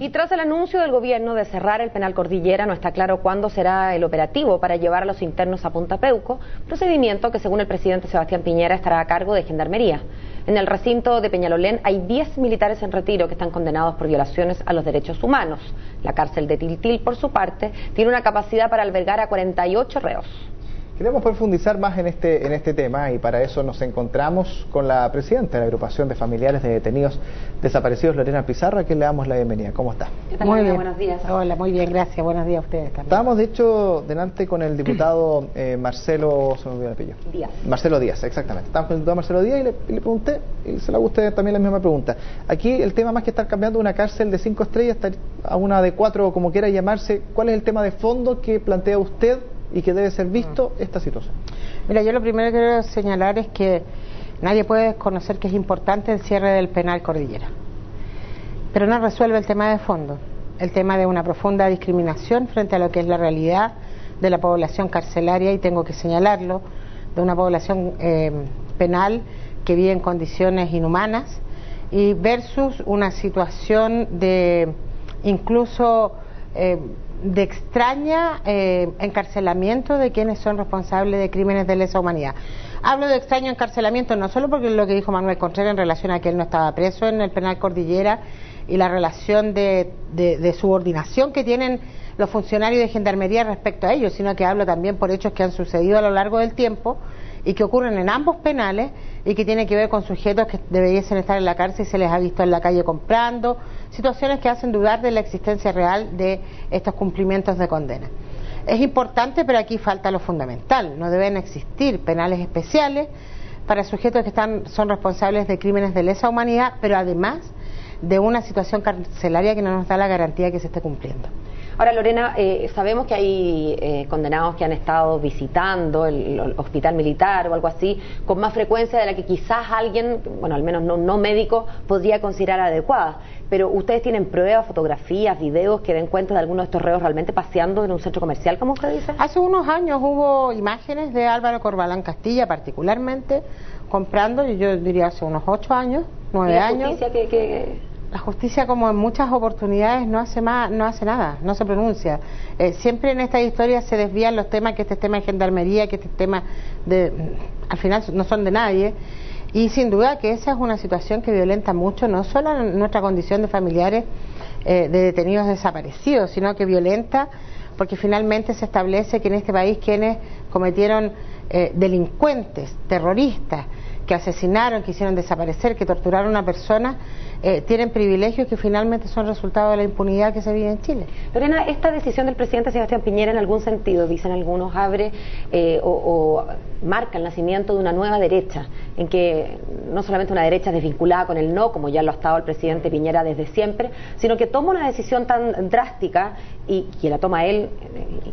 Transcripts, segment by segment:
Y tras el anuncio del gobierno de cerrar el penal Cordillera, no está claro cuándo será el operativo para llevar a los internos a Punta Peuco, procedimiento que según el presidente Sebastián Piñera estará a cargo de Gendarmería. En el recinto de Peñalolén hay 10 militares en retiro que están condenados por violaciones a los derechos humanos. La cárcel de Tiltil, por su parte, tiene una capacidad para albergar a 48 reos. Queremos profundizar más en este tema y para eso nos encontramos con la presidenta de la agrupación de familiares de detenidos desaparecidos, Lorena Pizarro, a quien le damos la bienvenida. ¿Cómo está? ¿Qué tal, Lorena? Buenos días. Hola, muy bien, gracias. Buenos días a ustedes también. Estábamos, de hecho, delante con el diputado Marcelo... se me olvidó el apellido. Díaz. Marcelo Díaz, exactamente. Estábamos con el diputado Marcelo Díaz y le pregunté, y se le hago a usted también la misma pregunta. Aquí el tema, más que estar cambiando una cárcel de 5 estrellas a una de 4 o como quiera llamarse, ¿cuál es el tema de fondo que plantea usted y que debe ser visto esta situación? Mira, yo lo primero que quiero señalar es que nadie puede desconocer que es importante el cierre del penal Cordillera, pero no resuelve el tema de fondo, el tema de una profunda discriminación frente a lo que es la realidad de la población carcelaria, y tengo que señalarlo, de una población penal que vive en condiciones inhumanas, y versus una situación de incluso de extraña encarcelamiento de quienes son responsables de crímenes de lesa humanidad. Hablo de extraño encarcelamiento no solo porque es lo que dijo Manuel Contreras en relación a que él no estaba preso en el penal Cordillera y la relación de subordinación que tienen los funcionarios de Gendarmería respecto a ellos, sino que hablo también por hechos que han sucedido a lo largo del tiempo y que ocurren en ambos penales y que tienen que ver con sujetos que debiesen estar en la cárcel y se les ha visto en la calle comprando, situaciones que hacen dudar de la existencia real de estos cumplimientos de condena. Es importante, pero aquí falta lo fundamental. No deben existir penales especiales para sujetos que son responsables de crímenes de lesa humanidad, pero además de una situación carcelaria que no nos da la garantía que se esté cumpliendo. Ahora, Lorena, sabemos que hay condenados que han estado visitando el hospital militar o algo así con más frecuencia de la que quizás alguien, bueno, al menos no médico, podría considerar adecuada. Pero ustedes tienen pruebas, fotografías, videos que den cuenta de algunos de estos reos realmente paseando en un centro comercial, como usted dice. Hace unos años hubo imágenes de Álvaro Corbalán Castilla, particularmente, comprando, yo diría hace unos 8 años, 9 años. La justicia, como en muchas oportunidades, no hace nada, no se pronuncia. Siempre en esta historia se desvían los temas, que este tema de Gendarmería, que este tema al final no son de nadie. Y sin duda que esa es una situación que violenta mucho, no solo en nuestra condición de familiares de detenidos desaparecidos, sino que violenta porque finalmente se establece que en este país quienes cometieron delincuentes, terroristas, que asesinaron, que hicieron desaparecer, que torturaron a una persona, tienen privilegios que finalmente son resultado de la impunidad que se vive en Chile. Lorena, esta decisión del presidente Sebastián Piñera en algún sentido, dicen algunos, abre o marca el nacimiento de una nueva derecha, en que no solamente una derecha desvinculada con el no, como ya lo ha estado el presidente Piñera desde siempre, sino que toma una decisión tan drástica y que la toma él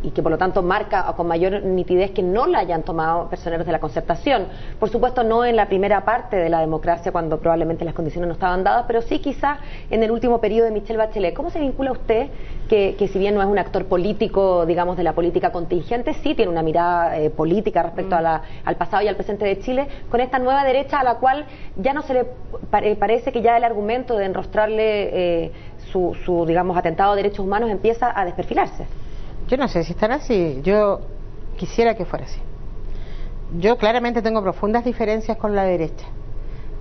y que por lo tanto marca con mayor nitidez que no la hayan tomado personeros de la Concertación. Por supuesto no en la primera parte de la democracia cuando probablemente las condiciones no estaban dadas, pero sí quizás en el último periodo de Michelle Bachelet. ¿Cómo se vincula usted, que si bien no es un actor político, digamos, de la política contingente, sí tiene una mirada política respecto al pasado y al presente de Chile, con esta nueva derecha a la cual ya no se le parece que ya el argumento de enrostrarle su digamos, atentado a derechos humanos empieza a desperfilarse? Yo no sé si están así, yo quisiera que fuera así. Yo claramente tengo profundas diferencias con la derecha,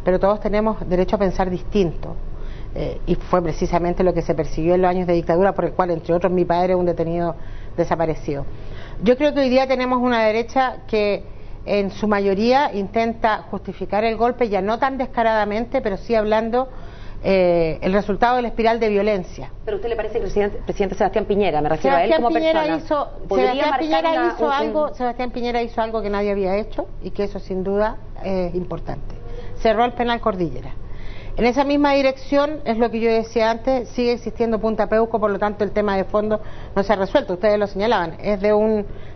pero todos tenemos derecho a pensar distinto, y fue precisamente lo que se persiguió en los años de dictadura, por el cual, entre otros, mi padre es un detenido desaparecido. Yo creo que hoy día tenemos una derecha que en su mayoría intenta justificar el golpe, ya no tan descaradamente, pero sí hablando el resultado de la espiral de violencia. ¿Pero a usted le parece que el presidente Sebastián Piñera, me refiero a él como persona, Sebastián Piñera hizo algo que nadie había hecho y que eso sin duda es importante? Cerró el penal Cordillera. En esa misma dirección, es lo que yo decía antes, sigue existiendo Punta Peuco, por lo tanto el tema de fondo no se ha resuelto, ustedes lo señalaban, es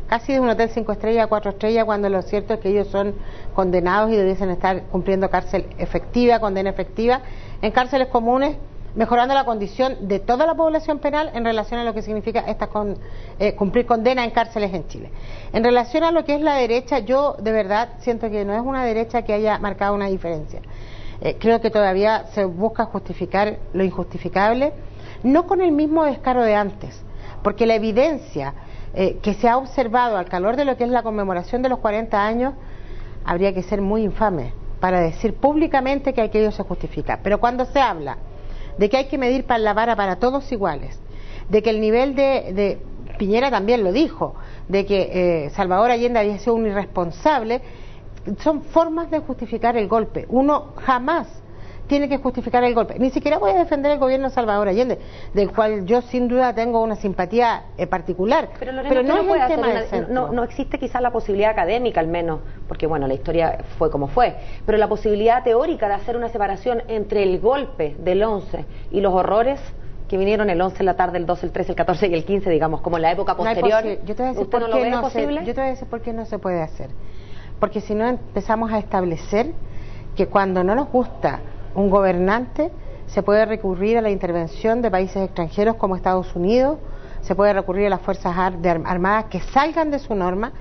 casi de un hotel 5 estrellas a 4 estrellas, cuando lo cierto es que ellos son condenados y debiesen estar cumpliendo cárcel efectiva, condena efectiva, en cárceles comunes, mejorando la condición de toda la población penal en relación a lo que significa cumplir condena en cárceles en Chile. En relación a lo que es la derecha, yo de verdad siento que no es una derecha que haya marcado una diferencia. Creo que todavía se busca justificar lo injustificable. no con el mismo descaro de antes, porque la evidencia que se ha observado al calor de lo que es la conmemoración de los 40 años, habría que ser muy infame para decir públicamente que aquello se justifica. Pero cuando se habla de que hay que medir la vara para todos iguales, de que el nivel de Piñera también lo dijo, de que Salvador Allende había sido un irresponsable, son formas de justificar el golpe. Uno jamás tiene que justificar el golpe. Ni siquiera voy a defender el gobierno de Salvador Allende, del cual yo sin duda tengo una simpatía particular. Pero, Lorena, pero no es el tema del centro. No existe quizás la posibilidad académica, al menos, porque bueno, la historia fue como fue, pero la posibilidad teórica de hacer una separación entre el golpe del 11 y los horrores que vinieron el 11 en la tarde, el 12, el 13, el 14 y el 15, digamos, como en la época posterior. Yo te voy a decir ¿Usted no lo ve posible? Yo te voy a decir por qué no se puede hacer. Porque si no empezamos a establecer que cuando no nos gusta un gobernante, se puede recurrir a la intervención de países extranjeros como Estados Unidos, se puede recurrir a las Fuerzas Armadas que salgan de su norma,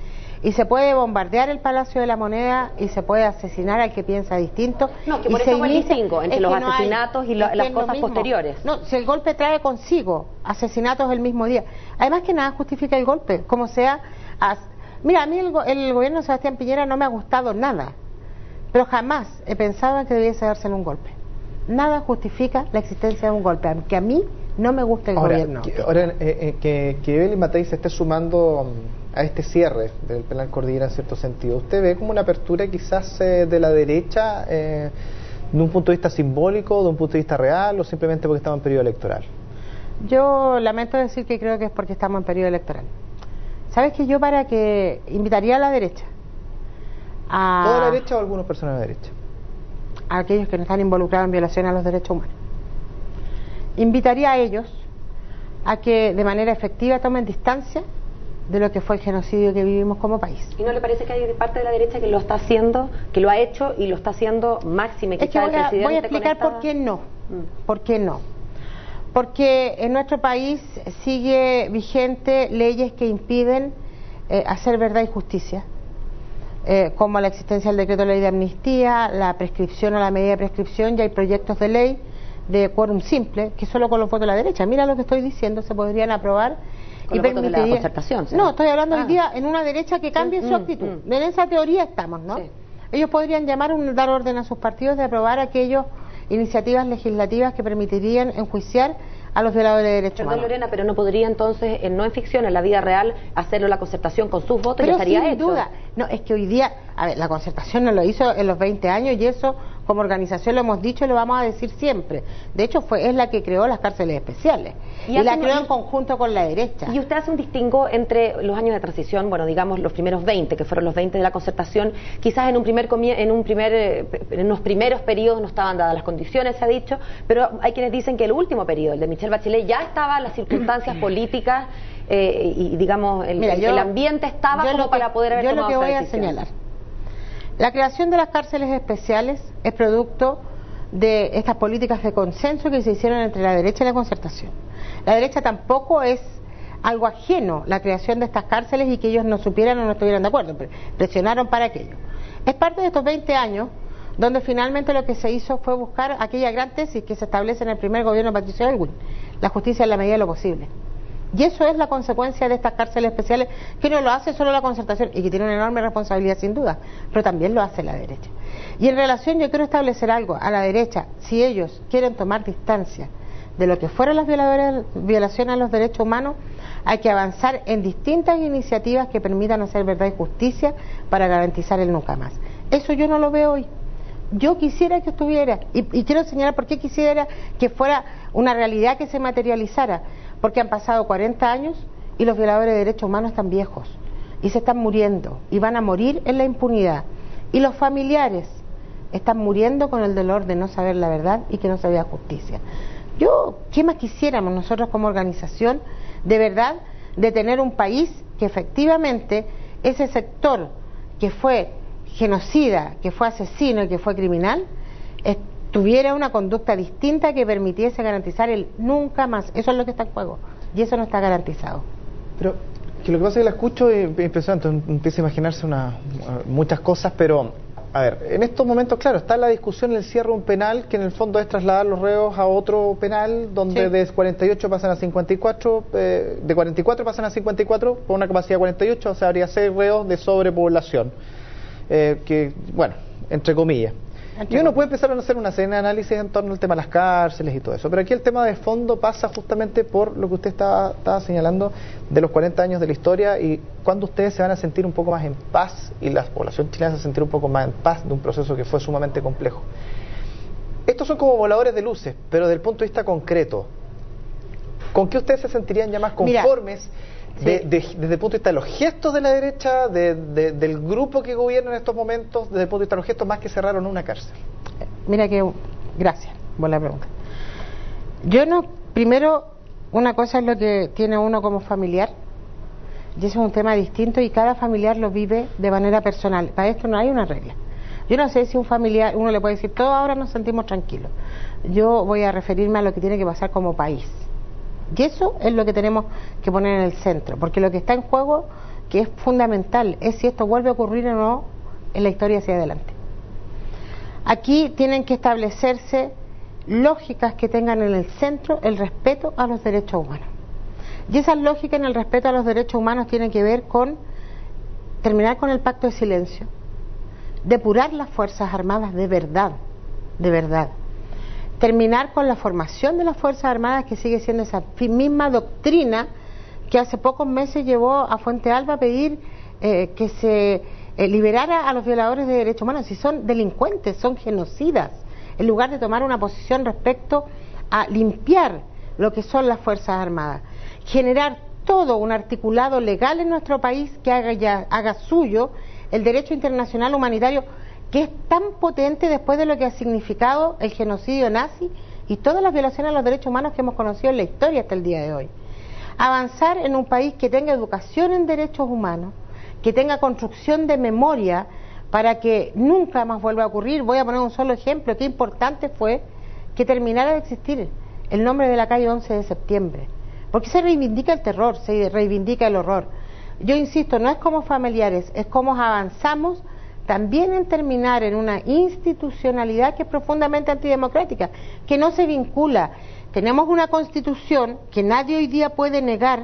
y se puede bombardear el Palacio de la Moneda y se puede asesinar al que piensa distinto. No, que por eso fue el distingo entre los asesinatos y las cosas posteriores. No, si el golpe trae consigo asesinatos el mismo día. Además que nada justifica el golpe, como sea. Mira, a mí el gobierno de Sebastián Piñera no me ha gustado nada, pero jamás he pensado en que debiese dársele un golpe. Nada justifica la existencia de un golpe, aunque a mí no me gusta el gobierno. Que Evelyn Matei se esté sumando a este cierre del penal Cordillera en cierto sentido, ¿usted ve como una apertura quizás de la derecha de un punto de vista simbólico, de un punto de vista real, o simplemente porque estamos en periodo electoral? Yo lamento decir que creo que es porque estamos en periodo electoral. ¿Sabes que yo invitaría a la derecha? ¿Toda la derecha o algunas personas de la derecha? A aquellos que no están involucrados en violaciones a los derechos humanos. Invitaría a ellos a que de manera efectiva tomen distancia de lo que fue el genocidio que vivimos como país. ¿Y no le parece que hay parte de la derecha que lo está haciendo, que lo ha hecho y lo está haciendo máxime? Es que voy a explicar por qué no. ¿Por qué no? Porque en nuestro país sigue vigente leyes que impiden hacer verdad y justicia, como la existencia del decreto de ley de amnistía, la prescripción o la medida de prescripción, y hay proyectos de ley de quórum simple que solo con los votos de la derecha, mira lo que estoy diciendo, se podrían aprobar y permitiría... de la concertación, ¿sí? No, estoy hablando hoy día en una derecha que cambie su actitud. En esa teoría estamos, ¿no? Sí. Ellos podrían dar orden a sus partidos de aprobar aquellas iniciativas legislativas que permitirían enjuiciar a los violadores de derechos humanos. Lorena, pero no podría entonces, no en ficción, en la vida real, hacerlo la concertación con sus votos, pero y estaría sin hecho. Duda. No, es que hoy día, a ver, la concertación no lo hizo en los 20 años y eso como organización lo hemos dicho y lo vamos a decir siempre. De hecho, es la que creó las cárceles especiales y la creó en conjunto con la derecha. Y usted hace un distingo entre los años de transición, bueno, digamos los primeros 20, que fueron los 20 de la concertación, quizás en unos primeros periodos no estaban dadas las condiciones, se ha dicho, pero hay quienes dicen que el último periodo, el de Michelle Bachelet, ya estaban las circunstancias políticas y digamos el ambiente estaba como para poder haber tomado esa decisión. Yo lo que voy a señalar, la creación de las cárceles especiales es producto de estas políticas de consenso que se hicieron entre la derecha y la concertación. La derecha tampoco es algo ajeno la creación de estas cárceles y que ellos no supieran o no estuvieran de acuerdo, pero presionaron para aquello. Es parte de estos 20 años donde finalmente lo que se hizo fue buscar aquella gran tesis que se establece en el primer gobierno de Patricio Aylwin, la justicia en la medida de lo posible. Y eso es la consecuencia de estas cárceles especiales, que no lo hace solo la concertación y que tiene una enorme responsabilidad sin duda, pero también lo hace la derecha. Y en relación, yo quiero establecer algo a la derecha: si ellos quieren tomar distancia de lo que fueron las violaciones a los derechos humanos, hay que avanzar en distintas iniciativas que permitan hacer verdad y justicia para garantizar el nunca más. Eso yo no lo veo hoy. Yo quisiera que estuviera, y quiero señalar por qué quisiera que fuera una realidad que se materializara, porque han pasado 40 años y los violadores de derechos humanos están viejos y se están muriendo y van a morir en la impunidad, y los familiares están muriendo con el dolor de no saber la verdad y que no se vea justicia. ¿Qué más quisiéramos nosotros como organización, de verdad, de tener un país que efectivamente ese sector que fue genocida, que fue asesino y que fue criminal, tuviera una conducta distinta que permitiese garantizar el nunca más? Eso es lo que está en juego y eso no está garantizado. Pero que lo que pasa es que la escucho y empiezo a imaginarse muchas cosas, pero A ver, en estos momentos, claro, está la discusión el cierre de un penal, que en el fondo es trasladar los reos a otro penal, donde Sí. de 48 pasan a 54, de 44 pasan a 54, por una capacidad de 48, o sea, habría 6 reos de sobrepoblación, que, bueno, entre comillas. Y uno puede empezar a hacer una serie de análisis en torno al tema de las cárceles y todo eso, pero aquí el tema de fondo pasa justamente por lo que usted estaba señalando de los 40 años de la historia y cuando ustedes se van a sentir un poco más en paz y la población chilena se va a sentir un poco más en paz de un proceso que fue sumamente complejo. Estos son como voladores de luces, pero desde el punto de vista concreto, ¿con qué ustedes se sentirían ya más conformes? Mira, desde el punto de vista de los gestos de la derecha, del grupo que gobierna en estos momentos, desde el punto de vista de los gestos más que cerraron una cárcel. Mira que, gracias por la pregunta. Yo no, primero, una cosa es lo que tiene uno como familiar, y eso es un tema distinto y cada familiar lo vive de manera personal. Para esto no hay una regla. Yo no sé si un familiar, uno le puede decir, todos ahora nos sentimos tranquilos. Yo voy a referirme a lo que tiene que pasar como país. Y eso es lo que tenemos que poner en el centro, porque lo que está en juego, que es fundamental, es si esto vuelve a ocurrir o no en la historia hacia adelante. Aquí tienen que establecerse lógicas que tengan en el centro el respeto a los derechos humanos. Y esas lógicas en el respeto a los derechos humanos tienen que ver con terminar con el pacto de silencio, depurar las Fuerzas Armadas de verdad, terminar con la formación de las Fuerzas Armadas, que sigue siendo esa misma doctrina que hace pocos meses llevó a Fuente Alba a pedir que se liberara a los violadores de derechos humanos. Si son delincuentes, son genocidas, en lugar de tomar una posición respecto a limpiar lo que son las Fuerzas Armadas, generar todo un articulado legal en nuestro país que haga suyo el derecho internacional humanitario, que es tan potente después de lo que ha significado el genocidio nazi y todas las violaciones a los derechos humanos que hemos conocido en la historia hasta el día de hoy. Avanzar en un país que tenga educación en derechos humanos, que tenga construcción de memoria para que nunca más vuelva a ocurrir. Voy a poner un solo ejemplo. Qué importante fue que terminara de existir el nombre de la calle 11 de septiembre, porque se reivindica el terror, se reivindica el horror. Yo insisto, no es como familiares, es como avanzamos también en terminar en una institucionalidad que es profundamente antidemocrática, que no se vincula. Tenemos una constitución que nadie hoy día puede negar,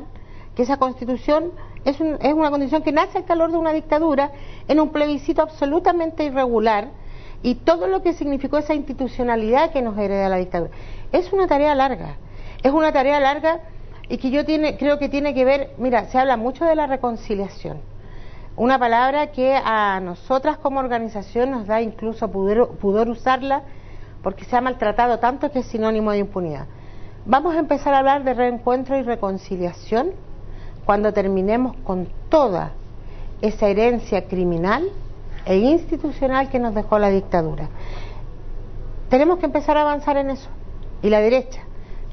que esa constitución es una constitución que nace al calor de una dictadura, en un plebiscito absolutamente irregular, y todo lo que significó esa institucionalidad que nos hereda la dictadura. Es una tarea larga, y que creo que tiene que ver, mira, se habla mucho de la reconciliación. Una palabra que a nosotras como organización nos da incluso pudor usarla porque se ha maltratado tanto que es sinónimo de impunidad. Vamos a empezar a hablar de reencuentro y reconciliación cuando terminemos con toda esa herencia criminal e institucional que nos dejó la dictadura. Tenemos que empezar a avanzar en eso. Y la derecha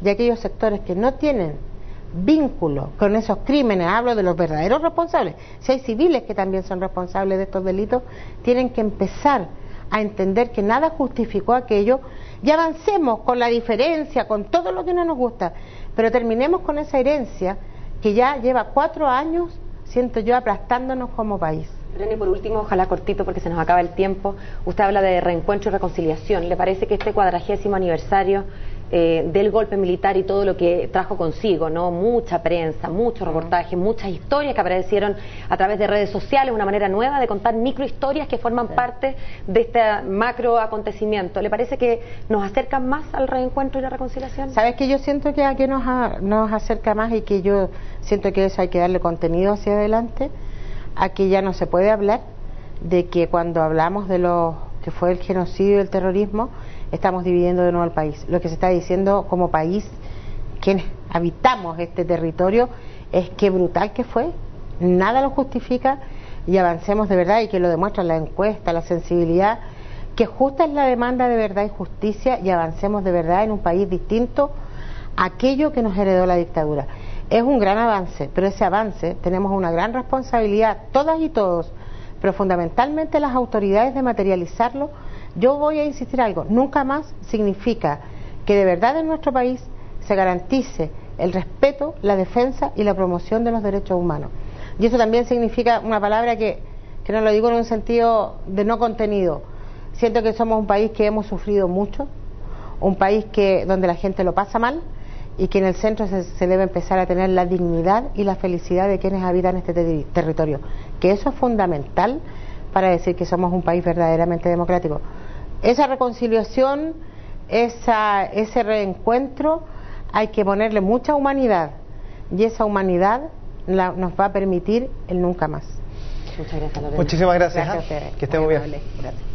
y aquellos sectores que no tienen vínculo con esos crímenes, hablo de los verdaderos responsables, si hay civiles que también son responsables de estos delitos, tienen que empezar a entender que nada justificó aquello y avancemos con la diferencia, con todo lo que no nos gusta, pero terminemos con esa herencia que ya lleva 4 años, siento yo, aplastándonos como país. Irene, por último, ojalá cortito porque se nos acaba el tiempo, usted habla de reencuentro y reconciliación. ¿Le parece que este 40º aniversario del golpe militar y todo lo que trajo consigo, ¿no? Mucha prensa, mucho reportaje, muchas historias que aparecieron a través de redes sociales, una manera nueva de contar microhistorias que forman parte de este macro acontecimiento? ¿Le parece que nos acercan más al reencuentro y la reconciliación? ¿Sabes que yo siento que aquí nos acerca más y que yo siento que eso hay que darle contenido hacia adelante? Aquí ya no se puede hablar de que cuando hablamos de lo que fue el genocidio y el terrorismo, estamos dividiendo de nuevo el país. Lo que se está diciendo como país, quienes habitamos este territorio, es que brutal que fue, nada lo justifica, y avancemos de verdad, y que lo demuestra la encuesta, la sensibilidad, que justa es la demanda de verdad y justicia, y avancemos de verdad en un país distinto a aquello que nos heredó la dictadura. Es un gran avance, pero ese avance tenemos una gran responsabilidad, todas y todos, pero fundamentalmente las autoridades, de materializarlo. Yo voy a insistir algo, nunca más significa que de verdad en nuestro país se garantice el respeto, la defensa y la promoción de los derechos humanos. Y eso también significa una palabra que que no lo digo en un sentido de no contenido. Siento que somos un país que hemos sufrido mucho, un país donde la gente lo pasa mal y que en el centro se debe empezar a tener la dignidad y la felicidad de quienes habitan este territorio, que eso es fundamental para decir que somos un país verdaderamente democrático. Esa reconciliación, ese reencuentro, hay que ponerle mucha humanidad, y esa humanidad nos va a permitir el nunca más. Muchas gracias, Lorena. Muchísimas gracias. Gracias a ustedes. Que estén muy bien. Gracias.